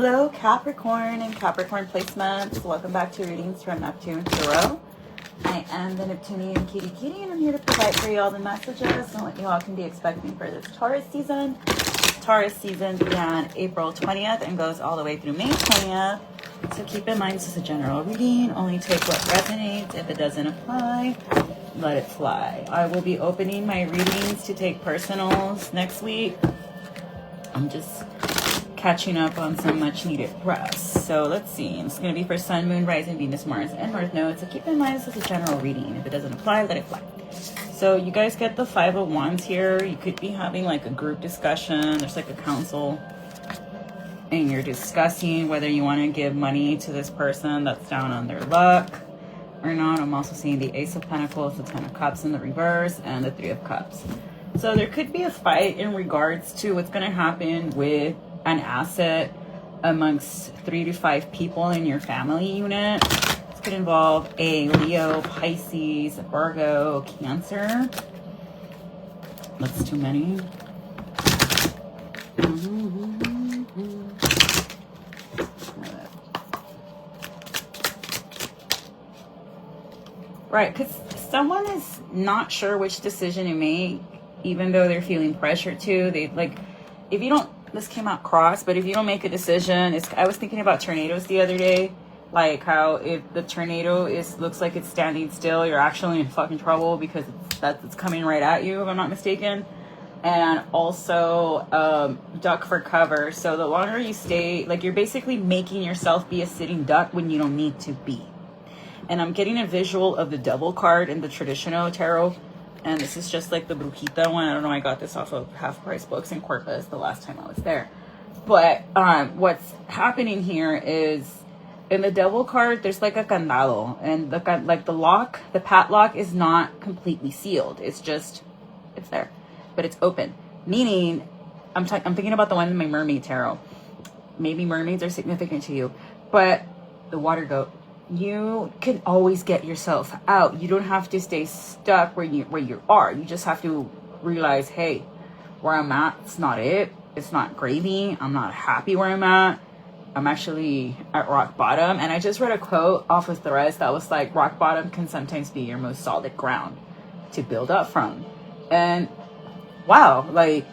Hello, Capricorn and Capricorn placements. Welcome back to Readings from Neptune Tarot. I am the Neptunian Kitty Kitty, and I'm here to provide for you all the messages and what you all can be expecting for this Taurus season. Taurus season began April 20th and goes all the way through May 20th. So keep in mind this is a general reading. Only take what resonates. If it doesn't apply, let it fly. I will be opening my readings to take personals next week. I'm just catching up on some much needed rest. So let's see. It's going to be for Sun, Moon, Rising, Venus, Mars, and North Node. So keep in mind this is a general reading. If it doesn't apply, let it fly. So you guys get the Five of Wands here. You could be having like a group discussion. There's like a council. And you're discussing whether you want to give money to this person that's down on their luck or not. I'm also seeing the Ace of Pentacles, the Ten of Cups in the reverse, and the Three of Cups. So there could be a fight in regards to what's going to happen with an asset amongst 3 to 5 people in your family unit. This could involve a Leo, Pisces, Virgo, Cancer. That's too many. Right, because someone is not sure which decision to make, even though they're feeling pressure to. They like, if you don't, this came out cross, but if you don't make a decision, I was thinking about tornadoes the other day, like how if the tornado looks like it's standing still, you're actually in fucking trouble because it's coming right at you, if I'm not mistaken. And also duck for cover. So the longer you stay, like you're basically making yourself be a sitting duck when you don't need to be. And I'm getting a visual of the Devil card in the traditional tarot. And this is just like the Brujita one. I don't know, I got this off of Half Price Books in Corpus the last time I was there. But what's happening here is in the Devil card, there's like a candado. And the lock, the padlock is not completely sealed. It's there. But it's open. Meaning, I'm thinking about the one in my Mermaid tarot. Maybe mermaids are significant to you. But the water goat. You can always get yourself out. You don't have to stay stuck where you are. You just have to realize, hey, where I'm at, it's not it. It's not gravy. I'm not happy where I'm at. I'm actually at rock bottom. And I just read a quote off of Threads that was like, rock bottom can sometimes be your most solid ground to build up from. And wow, like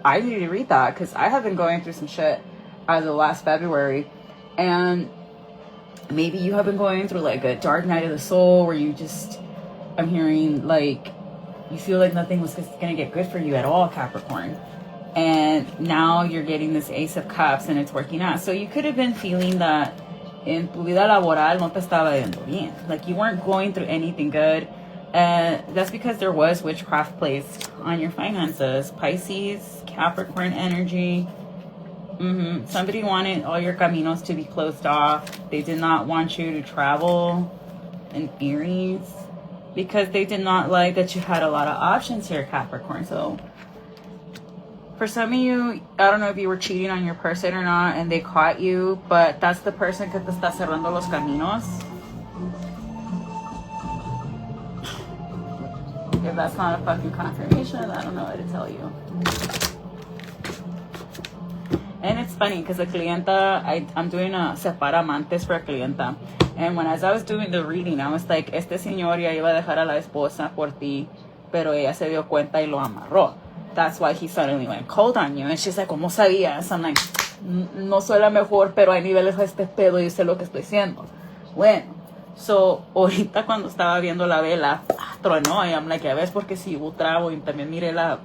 I need to read that because I have been going through some shit as of last February. And maybe you have been going through like a dark night of the soul where I'm hearing like you feel like nothing was going to get good for you at all, Capricorn. And now you're getting this Ace of Cups and it's working out. So you could have been feeling that en tu vida laboral no te estaba yendo bien. Like you weren't going through anything good. And that's because there was witchcraft placed on your finances. Pisces, Capricorn energy. Somebody wanted all your caminos to be closed off. They did not want you to travel in Aries because they did not like that you had a lot of options here, Capricorn. So for some of you, I don't know if you were cheating on your person or not and they caught you, but that's the person que te está cerrando los caminos. If that's not a fucking confirmation, I don't know what to tell you. And it's funny because the clienta, I'm doing a separa amantes for a clienta. And as I was doing the reading, I was like, este señor ya iba a dejar a la esposa por ti, pero ella se dio cuenta y lo amarró. That's why he suddenly went cold on you. And she's like, ¿cómo sabías? I'm like, no soy la mejor, pero hay niveles de este pedo y sé lo que estoy haciendo. Bueno, so, ahorita cuando estaba viendo la vela, tronó. Y I'm like, ya ves, porque si hubo trago y también miré la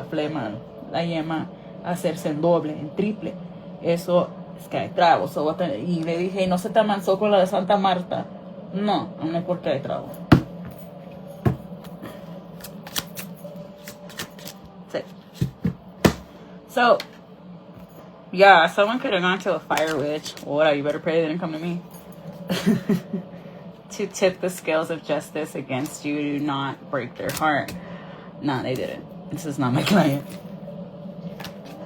flema, la yema, hacerse en doble, en triple, eso es que hay trago. Y le dije, ¿no se te amansó con la de Santa Marta? No es porque hay trago. So yeah, someone could have gone to a fire witch. What, you better pray they didn't come to me. To tip the scales of justice against you, to not break their heart. No, they didn't. This is not my client.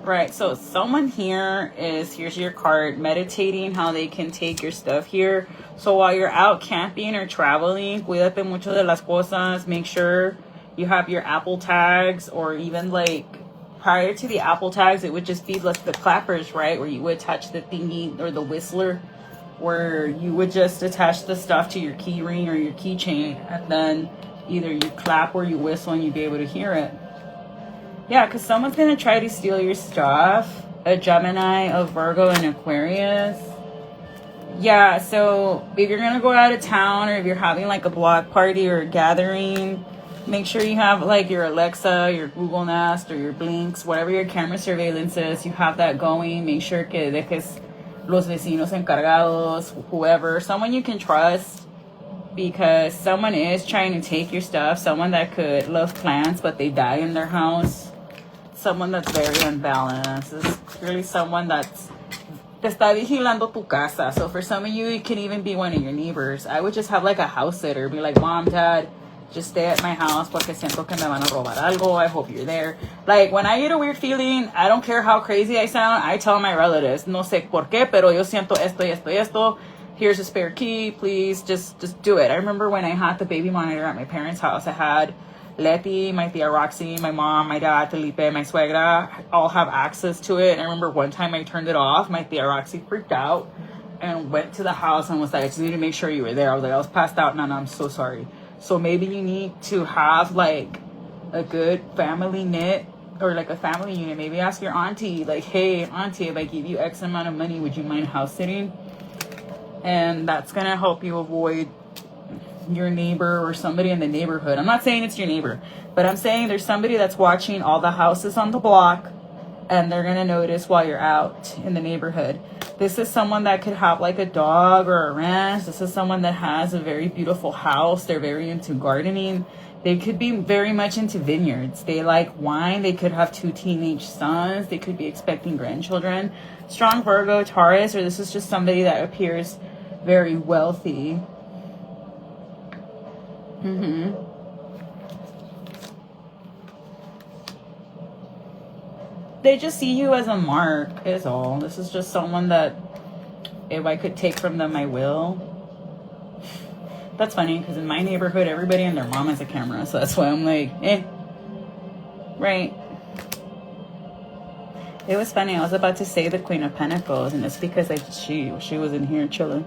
Right, so someone here's your card, meditating how they can take your stuff here. So while you're out camping or traveling, cuídate mucho de las cosas. Make sure you have your Apple tags or even like prior to the Apple tags, it would just be like the clappers, right? Where you would attach the thingy or the whistler, where you would just attach the stuff to your key ring or your keychain, and then either you clap or you whistle and you'd be able to hear it. Yeah, because someone's going to try to steal your stuff. A Gemini, a Virgo, and Aquarius. Yeah, so if you're going to go out of town, or if you're having like a block party or a gathering, make sure you have like your Alexa, your Google Nest, or your Blinks, whatever your camera surveillance is, you have that going. Make sure que dejes los vecinos encargados, whoever, someone you can trust, because someone is trying to take your stuff. Someone that could love plants, but they die in their house. Someone that's very unbalanced. This is clearly someone that's te está vigilando tu casa. So for some of you, it can even be one of your neighbors. I would just have like a house sitter. Be like, Mom, Dad, just stay at my house porque siento que me van a robar algo. I hope you're there. Like, when I get a weird feeling, I don't care how crazy I sound, I tell my relatives, no sé por qué, pero yo siento esto y esto y esto. Here's a spare key, please, just do it. I remember when I had the baby monitor at my parents' house, I had Leti, my tia Roxy, my mom, my dad, Felipe, my suegra, all have access to it. And I remember one time I turned it off. My tia Roxy freaked out and went to the house and was like, I just need to make sure you were there. I was like, I was passed out. No, I'm so sorry. So maybe you need to have like a good family knit or like a family unit. Maybe ask your auntie, like, hey, auntie, if I give you X amount of money, would you mind house sitting? And that's going to help you avoid your neighbor or somebody in the neighborhood. I'm not saying it's your neighbor, but I'm saying there's somebody that's watching all the houses on the block, and they're going to notice while you're out in the neighborhood. This is someone that could have like a dog or a ranch. This is someone that has a very beautiful house. They're very into gardening. They could be very much into vineyards. They like wine. They could have 2 teenage sons. They could be expecting grandchildren. Strong Virgo, Taurus, or this is just somebody that appears very wealthy. They just see you as a mark, is all. This is just someone that if I could take from them, I will. That's funny, because in my neighborhood, everybody and their mom has a camera, so that's why I'm like, right. It was funny, I was about to say the Queen of Pentacles, and it's because she was in here chilling.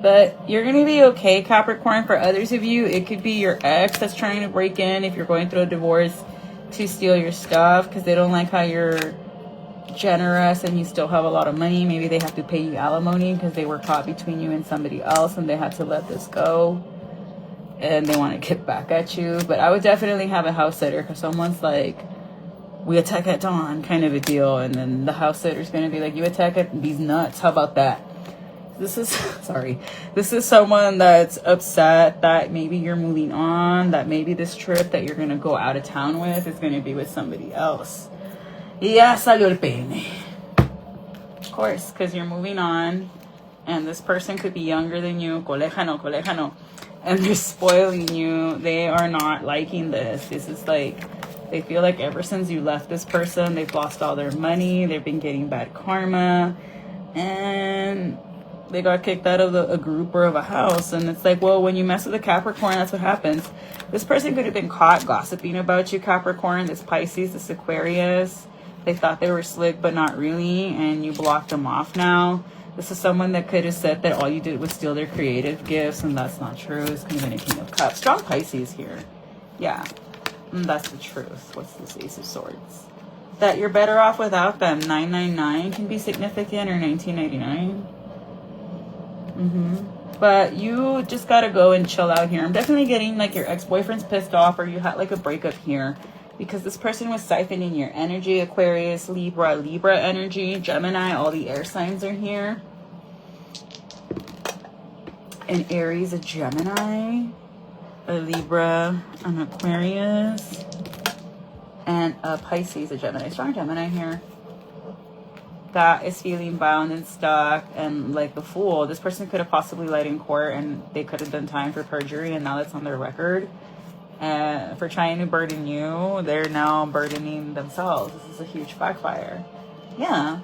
But you're going to be okay, Capricorn. For others of you, it could be your ex that's trying to break in if you're going through a divorce to steal your stuff because they don't like how you're generous and you still have a lot of money. Maybe they have to pay you alimony because they were caught between you and somebody else and they had to let this go. And they want to get back at you. But I would definitely have a house sitter because someone's like, we attack at dawn kind of a deal. And then the house sitter's going to be like, you attack at these nuts. How about that? This is someone that's upset that maybe you're moving on, that maybe this trip that you're going to go out of town with is going to be with somebody else. Ya salió el peine. Of course, because you're moving on, and this person could be younger than you, colejano, and they're spoiling you. They are not liking this. This is like, they feel like ever since you left this person, they've lost all their money, they've been getting bad karma, and they got kicked out of a group or of a house. And it's like, well, when you mess with a Capricorn, that's what happens. This person could have been caught gossiping about you, Capricorn, this Pisces, this Aquarius. They thought they were slick, but not really, and you blocked them off now. This is someone that could have said that all you did was steal their creative gifts, and that's not true. It's going to be a King of Cups. Strong Pisces here. Yeah, and that's the truth. What's this Ace of Swords? That you're better off without them. 999 can be significant, or 1999. But you just gotta go and chill out here. I'm definitely getting like your ex-boyfriend's pissed off, or you had like a breakup here because this person was siphoning your energy. Aquarius, Libra energy, Gemini, all the air signs are here. And Aries, a Gemini, a Libra, an Aquarius, and a Pisces, a Gemini. Strong Gemini here. That is feeling bound and stuck and like the Fool. This person could have possibly lied in court and they could have done time for perjury, and now that's on their record. And for trying to burden you, they're now burdening themselves. This is a huge backfire. Yeah.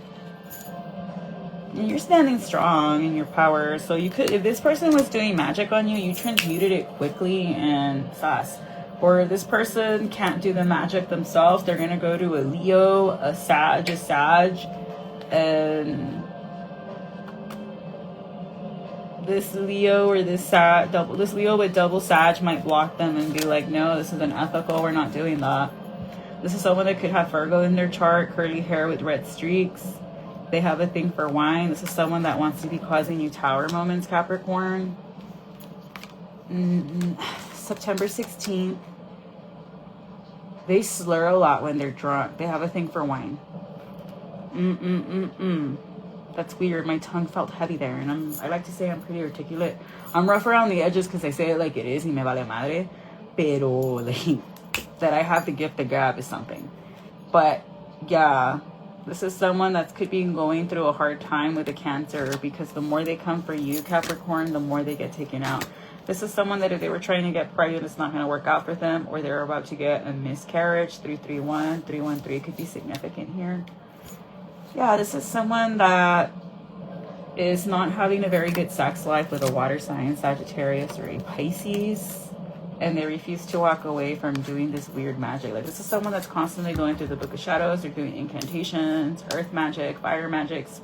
And you're standing strong in your power. So you could, if this person was doing magic on you, you transmuted it quickly and fast. Or this person can't do the magic themselves. They're going to go to a Leo, a Sag, and this Leo or this Leo with double Sag might block them and be like, no, this is unethical. We're not doing that. This is someone that could have Virgo in their chart, curly hair with red streaks. They have a thing for wine. This is someone that wants to be causing you tower moments, Capricorn. September 16th. They slur a lot when they're drunk. They have a thing for wine. That's weird. My tongue felt heavy there, and I like to say I'm pretty articulate. I'm rough around the edges because I say it like it is, y me vale madre. Pero, like, that I have the gift of gab is something. But, yeah, this is someone that could be going through a hard time with a Cancer, because the more they come for you, Capricorn, the more they get taken out. This is someone that if they were trying to get pregnant, it's not going to work out for them, or they're about to get a miscarriage. 331, 313 could be significant here. Yeah, this is someone that is not having a very good sex life with a water sign, Sagittarius or a Pisces, and they refuse to walk away from doing this weird magic. Like, this is someone that's constantly going through the Book of Shadows. They're doing incantations, earth magic, fire magics,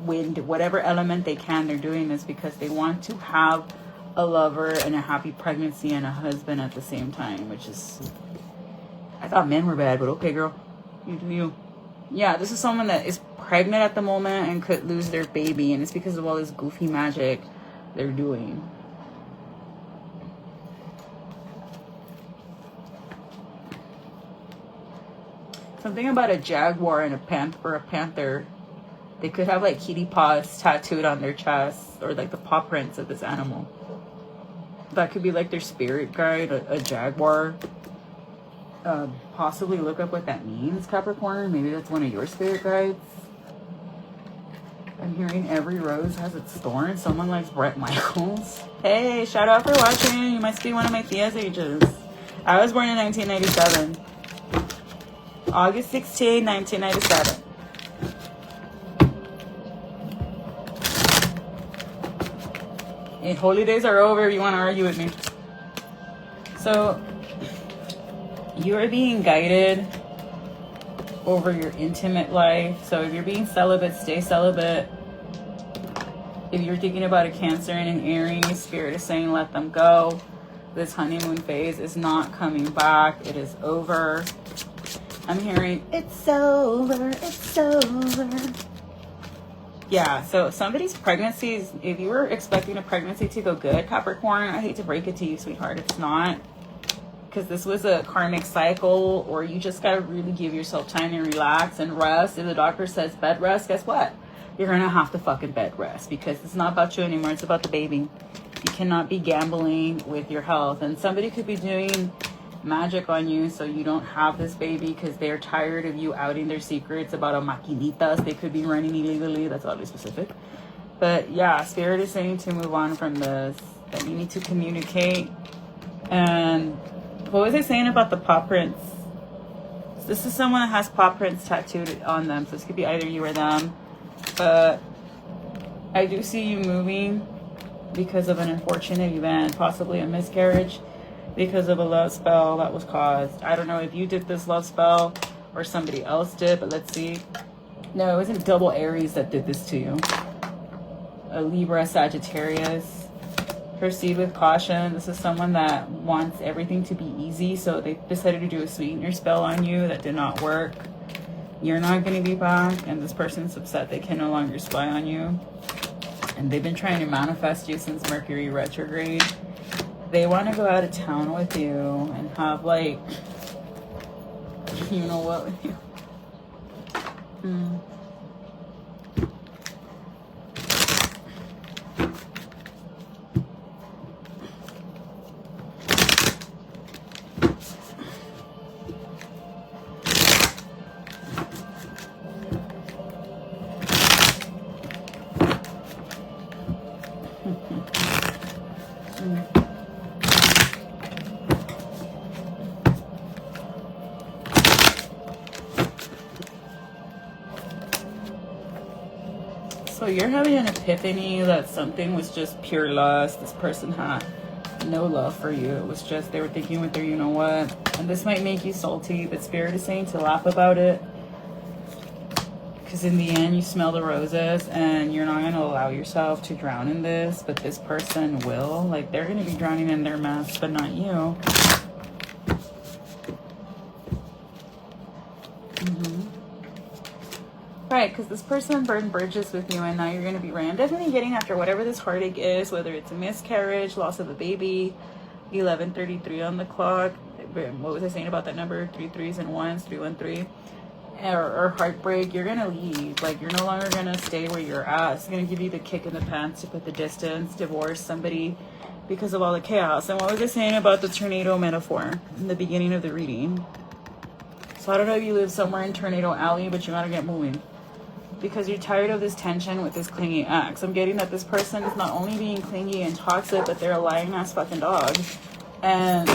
wind, whatever element they can. They're doing this because they want to have a lover and a happy pregnancy and a husband at the same time, which is, I thought men were bad, but okay, girl, you do you. Yeah, this is someone that is pregnant at the moment and could lose their baby, and it's because of all this goofy magic they're doing. Something about a jaguar and a panther. They could have like kitty paws tattooed on their chest, or like the paw prints of this animal. That could be like their spirit guide, a jaguar. Possibly look up what that means, Capricorn. Maybe that's one of your spirit guides. I'm hearing every rose has its thorn. Someone likes Brett Michaels. Hey, shout out for watching. You must be one of my Thea's ages. I was born in 1997. August 16, 1997. Hey, holidays are over if you want to argue with me. So, you are being guided over your intimate life. So if you're being celibate, stay celibate. If you're thinking about a Cancer and an Aries, Spirit is saying let them go. This honeymoon phase is not coming back. It is over. I'm hearing it's over, it's over. Yeah, so somebody's pregnancies, if you were expecting a pregnancy to go good, Capricorn, I hate to break it to you, sweetheart, it's not. Because this was a karmic cycle, or you just got to really give yourself time to relax and rest. If the doctor says bed rest, guess what? You're going to have to fucking bed rest, because it's not about you anymore. It's about the baby. You cannot be gambling with your health. And somebody could be doing magic on you so you don't have this baby because they're tired of you outing their secrets about a maquinitas they could be running illegally. That's oddly specific. But yeah, Spirit is saying to move on from this, that you need to communicate. And what was I saying about the paw prints? This is someone that has paw prints tattooed on them. So this could be either you or them. But I do see you moving because of an unfortunate event, possibly a miscarriage, because of a love spell that was caused. I don't know if you did this love spell or somebody else did, but let's see. No, it wasn't double Aries that did this to you. A Libra, Sagittarius. Proceed with caution. This is someone that wants everything to be easy, so they decided to do a sweetener spell on you that did not work. You're not going to be back, and this person's upset they can no longer spy on you. And they've been trying to manifest you since Mercury retrograde. They want to go out of town with you and have, like, you know what with you. So you're having an epiphany that something was just pure lust. This person had no love for you. It was just they were thinking with their, you know what, and this might make you salty, but Spirit is saying to laugh about it, because in the end you smell the roses, and you're not going to allow yourself to drown in this, but this person will. Like, they're going to be drowning in their mess, but not you. Right, because this person burned bridges with you, and now you're going to be right. I'm definitely getting after whatever this heartache is, whether it's a miscarriage, loss of a baby, 11:33 on the clock. What was I saying about that number? 3 3s and 1s, 313. Or heartbreak. You're going to leave. Like, you're no longer going to stay where you're at. It's going to give you the kick in the pants to put the distance, divorce somebody because of all the chaos. And what was I saying about the tornado metaphor in the beginning of the reading? So I don't know if you live somewhere in Tornado Alley, but you got to get moving. Because you're tired of this tension with this clingy ex. I'm getting that this person is not only being clingy and toxic, but they're a lying ass fucking dog. And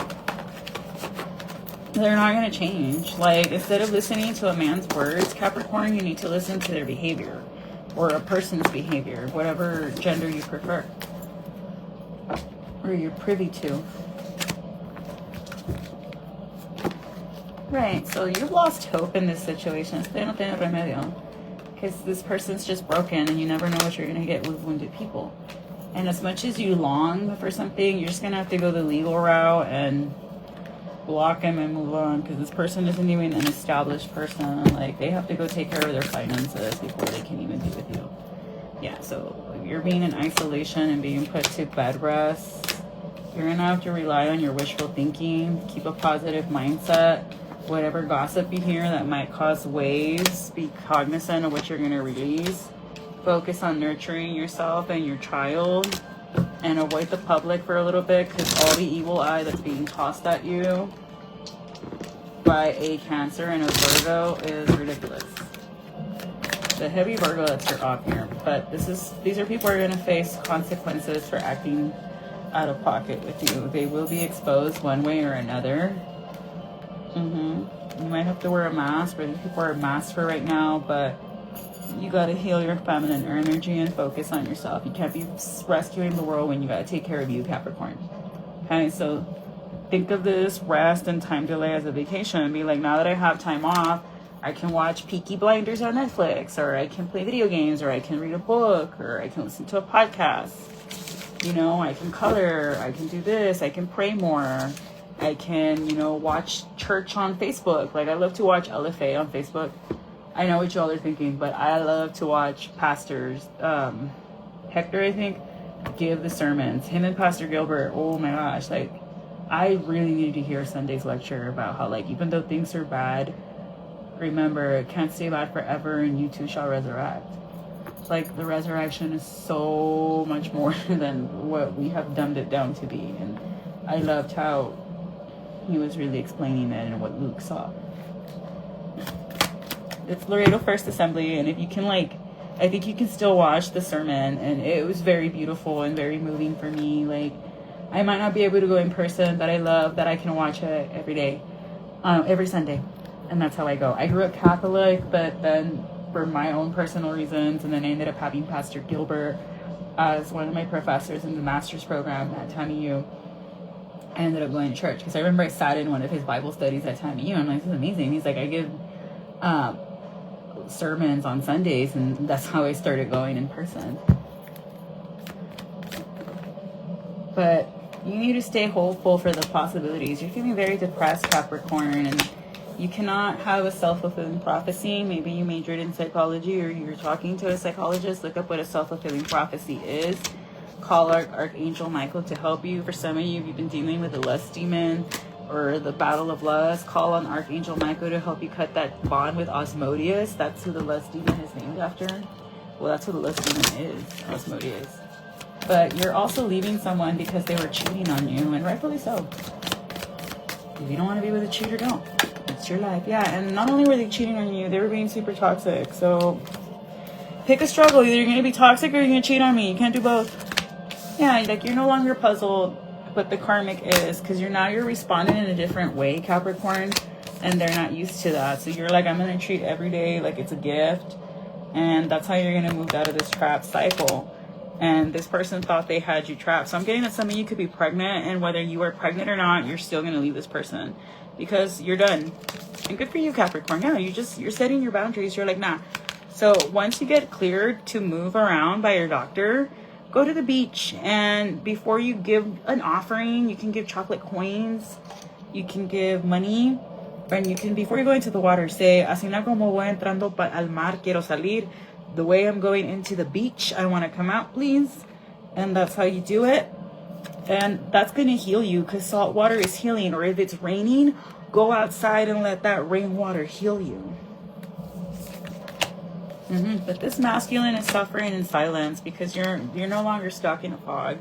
they're not going to change. Like, instead of listening to a man's words, Capricorn, you need to listen to their behavior. Or a person's behavior. Whatever gender you prefer. Or you're privy to. Right, so you've lost hope in this situation. Usted no tiene remedio. Because this person's just broken, and you never know what you're going to get with wounded people. And as much as you long for something, you're just going to have to go the legal route and block him and move on. Because this person isn't even an established person. Like, they have to go take care of their finances before they can even be with you. Yeah, so you're being in isolation and being put to bed rest. You're going to have to rely on your wishful thinking. Keep a positive mindset. Whatever gossip you hear that might cause waves, be cognizant of what you're going to release. Focus on nurturing yourself and your child, and avoid the public for a little bit, because all the evil eye that's being tossed at you by a Cancer and a Virgo is ridiculous. The heavy Virgo that's your off here, but these are people who are going to face consequences for acting out of pocket with you. They will be exposed one way or another. You might have to wear a mask, but these people are masked for right now, but you got to heal your feminine energy and focus on yourself. You can't be rescuing the world when you got to take care of you, Capricorn. Okay, so think of this rest and time delay as a vacation, and be like, now that I have time off, I can watch Peaky Blinders on Netflix, or I can play video games, or I can read a book, or I can listen to a podcast. You know, I can color, I can do this, I can pray more. I can, you know, watch church on Facebook. Like, I love to watch LFA on Facebook. I know what y'all are thinking, but I love to watch pastors. Hector, I think, give the sermons. Him and Pastor Gilbert, oh my gosh. Like, I really needed to hear Sunday's lecture about how, like, even though things are bad, remember, it can't stay bad forever, and you too shall resurrect. Like, the resurrection is so much more than what we have dumbed it down to be. And I loved how he was really explaining that and what Luke saw. It's Laredo First Assembly, and if you can, like, I think you can still watch the sermon, and it was very beautiful and very moving for me. Like, I might not be able to go in person, but I love that I can watch it every day, every Sunday, and that's how I go. I grew up Catholic, but then for my own personal reasons, and then I ended up having Pastor Gilbert as one of my professors in the master's program at TAMU. I ended up going to church because I remember I sat in one of his Bible studies at TAMU. I'm like, this is amazing. He's like, I give sermons on Sundays, and that's how I started going in person. But you need to stay hopeful for the possibilities. You're feeling very depressed, Capricorn, and you cannot have a self-fulfilling prophecy. Maybe you majored in psychology, or you're talking to a psychologist. Look up what a self-fulfilling prophecy is. Call Archangel Michael to help you. For some of you, if you've been dealing with the lust demon or the battle of lust, call on Archangel Michael to help you cut that bond with Asmodeus. That's who the lust demon is named after. Well, that's who the lust demon is, Asmodeus. But you're also leaving someone because they were cheating on you, and rightfully so. If you don't want to be with a cheater, don't. It's your life. Yeah, and not only were they cheating on you, they were being super toxic. So pick a struggle. Either you're going to be toxic or you're going to cheat on me. You can't do both. Yeah, like, you're no longer puzzled, but the karmic is, because you're responding in a different way, Capricorn, and they're not used to that. So you're like, I'm going to treat every day like it's a gift, and that's how you're going to move out of this trap cycle. And this person thought they had you trapped. So I'm getting that some of you could be pregnant, and whether you are pregnant or not, you're still going to leave this person because you're done. And good for you, Capricorn. Yeah, you're setting your boundaries. You're like, nah. So once you get cleared to move around by your doctor, go to the beach. And before you give an offering, you can give chocolate coins. You can give money. And you can, before you go into the water, say, así na como voy entrando al mar, quiero salir. The way I'm going into the beach, I want to come out, please. And that's how you do it. And that's going to heal you because salt water is healing. Or if it's raining, go outside and let that rainwater heal you. But this masculine is suffering in silence because you're no longer stuck in a fog.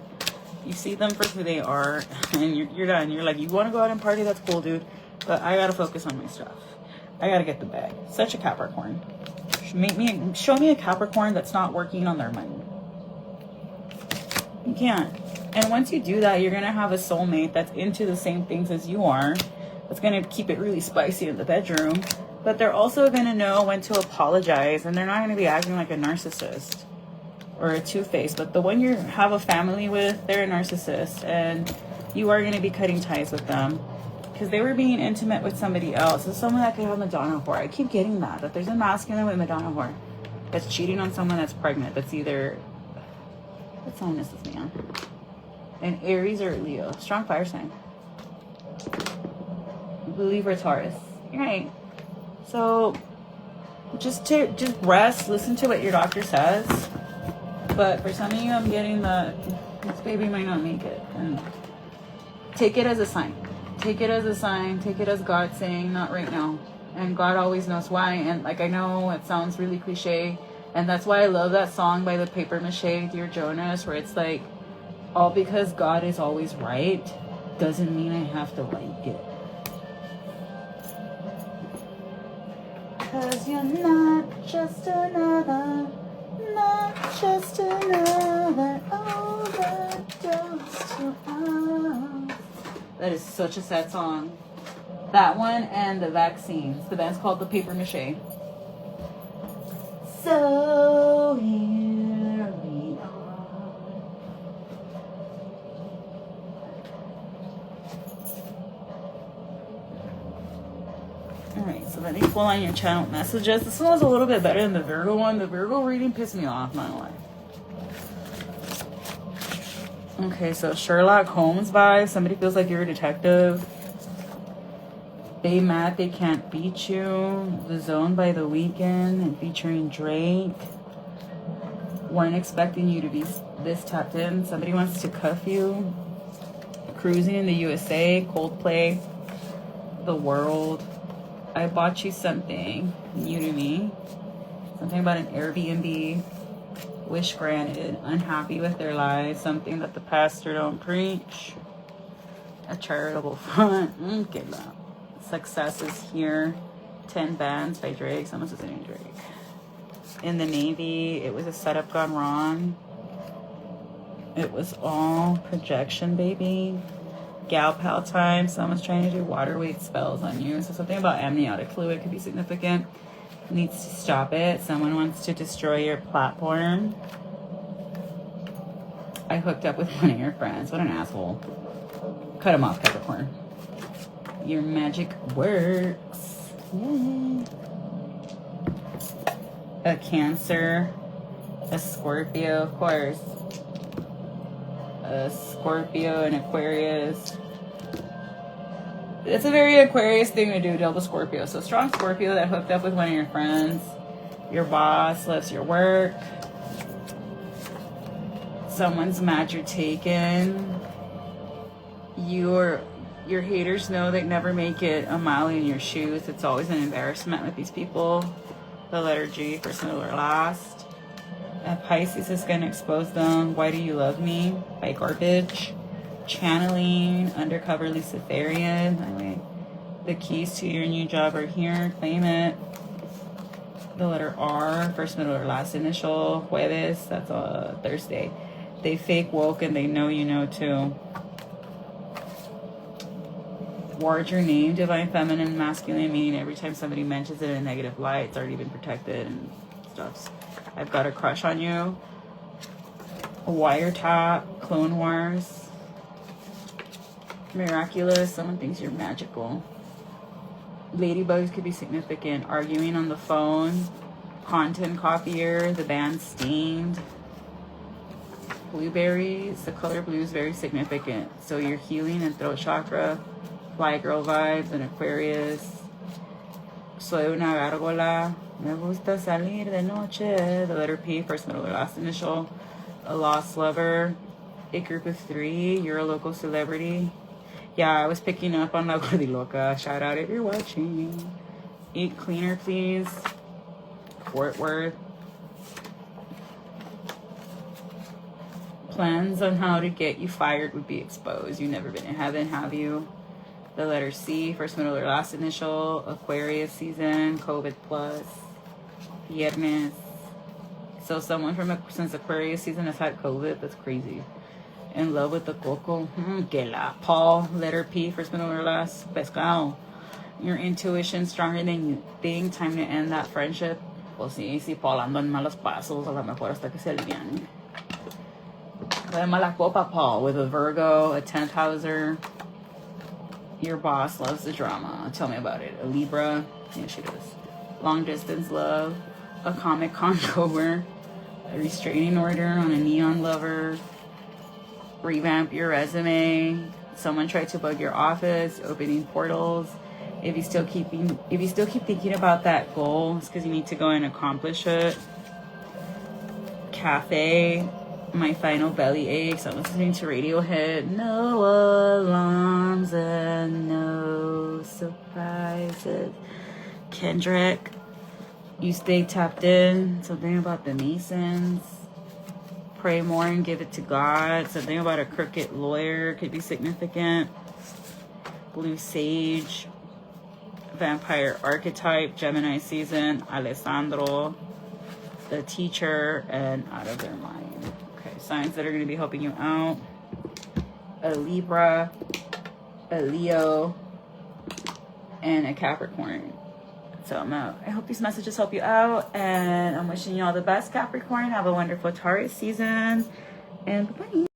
You see them for who they are, and you're done. You're like, you want to go out and party? That's cool, dude. But I got to focus on my stuff. I got to get the bag. Such a Capricorn. Show me a Capricorn that's not working on their money. You can't. And once you do that, you're going to have a soulmate that's into the same things as you are. That's going to keep it really spicy in the bedroom. But they're also going to know when to apologize. And they're not going to be acting like a narcissist or a two-faced. But the one you have a family with, they're a narcissist. And you are going to be cutting ties with them. Because they were being intimate with somebody else. It's someone that could have Madonna whore. I keep getting that there's a masculine with Madonna whore that's cheating on someone that's pregnant. That's either... What sign is this man? An Aries or Leo. Strong fire sign. Believer Taurus. Right. So just rest. Listen to what your doctor says. But for some of you, I'm getting the... This baby might not make it. And take it as a sign. Take it as a sign. Take it as God saying, not right now. And God always knows why. And like, I know it sounds really cliche. And that's why I love that song by the Paper Mache, Dear Jonas, where it's like, all because God is always right doesn't mean I have to like it. Cause you're not just another overdose to us. That is such a sad song. That one and the Vaccines. The band's called the Paper Mache. So here we are. Alright, so let me pull on your channel messages. This one was a little bit better than the Virgo one. The Virgo reading pissed me off, not gonna lie. Okay, so Sherlock Holmes vibe. Somebody feels like you're a detective. They mad they can't beat you. The Zone by The Weeknd and featuring Drake. Weren't expecting you to be this tapped in. Somebody wants to cuff you. Cruising in the USA. Coldplay. The World. I bought you something new to me. Something about an Airbnb. Wish granted. Unhappy with their lives. Something that the pastor don't preach. A charitable fund. Okay, that. Success is here. 10 Bands by Drake. Someone's listening to Drake. In the Navy, it was a setup gone wrong. It was all projection, baby. Gal pal time. Someone's trying to do water weight spells on you. So something about amniotic fluid could be significant. Needs to stop it. Someone wants to destroy your platform. I hooked up with one of your friends. What an asshole. Cut him off, Capricorn. Your magic works. Yay. A Cancer. A Scorpio, of course. A Scorpio and Aquarius. It's a very Aquarius thing to do, double Scorpio. So strong Scorpio that hooked up with one of your friends. Your boss loves your work. Someone's mad you're taken. Your haters know they never make it a mile in your shoes. It's always an embarrassment with these people. The letter G, first, middle, or last. Pisces is going to expose them. Why Do You Love Me? By Garbage. Channeling, Undercover Luciferian. Anyway, the keys to your new job are here. Claim it. The letter R, first, middle, or last initial. Jueves, that's a Thursday. They fake woke and they know you know too. Ward your name, divine feminine, masculine, meaning every time somebody mentions it in a negative light, it's already been protected and stuff. I've got a crush on you. Wiretap, Clone Wars, miraculous, someone thinks you're magical. Ladybugs could be significant. Arguing on the phone, content copier, the band Stained. Blueberries, the color blue is very significant. So you're healing and throat chakra, fly girl vibes, and Aquarius. Soy una gárgola. Me gusta salir de noche. The letter P, first, middle, or last initial. A lost lover. A group of 3. You're a local celebrity. Yeah, I was picking up on La Gordiloca. Shout out if you're watching. Eat cleaner, please. Fort Worth. Plans on how to get you fired would be exposed. You've never been in heaven, have you? The letter C, first, middle, or last initial. Aquarius season, COVID plus. Viernes. So someone since Aquarius season has had COVID. That's crazy. In love with the coco. Que la. Paul, letter P, first, middle, or last. Pescado. Your intuition stronger than you think. Time to end that friendship. Pues sí, si Paul ando en malos pasos, a lo mejor hasta que se alivian. Mala copa, Paul, with a Virgo, a 10th houser. Your boss loves the drama. Tell me about it. A Libra. Yeah, she does. Long distance love. A Comic-Con goer. A restraining order on a neon lover. Revamp your resume. Someone tried to bug your office. Opening portals. If you still keep thinking about that goal, it's because you need to go and accomplish it. Cafe. My final belly aches. I'm listening to Radiohead. No alarms and no surprises. Kendrick. You stay tapped in. Something about the Masons. Pray more and give it to God. Something about a crooked lawyer could be significant. Blue Sage. Vampire archetype. Gemini season. Alessandro. The teacher. And out of their mind. Signs that are going to be helping you out. A Libra, a Leo, and a Capricorn. So I hope these messages help you out, and I'm wishing you all the best, Capricorn. Have a wonderful Taurus season, and bye.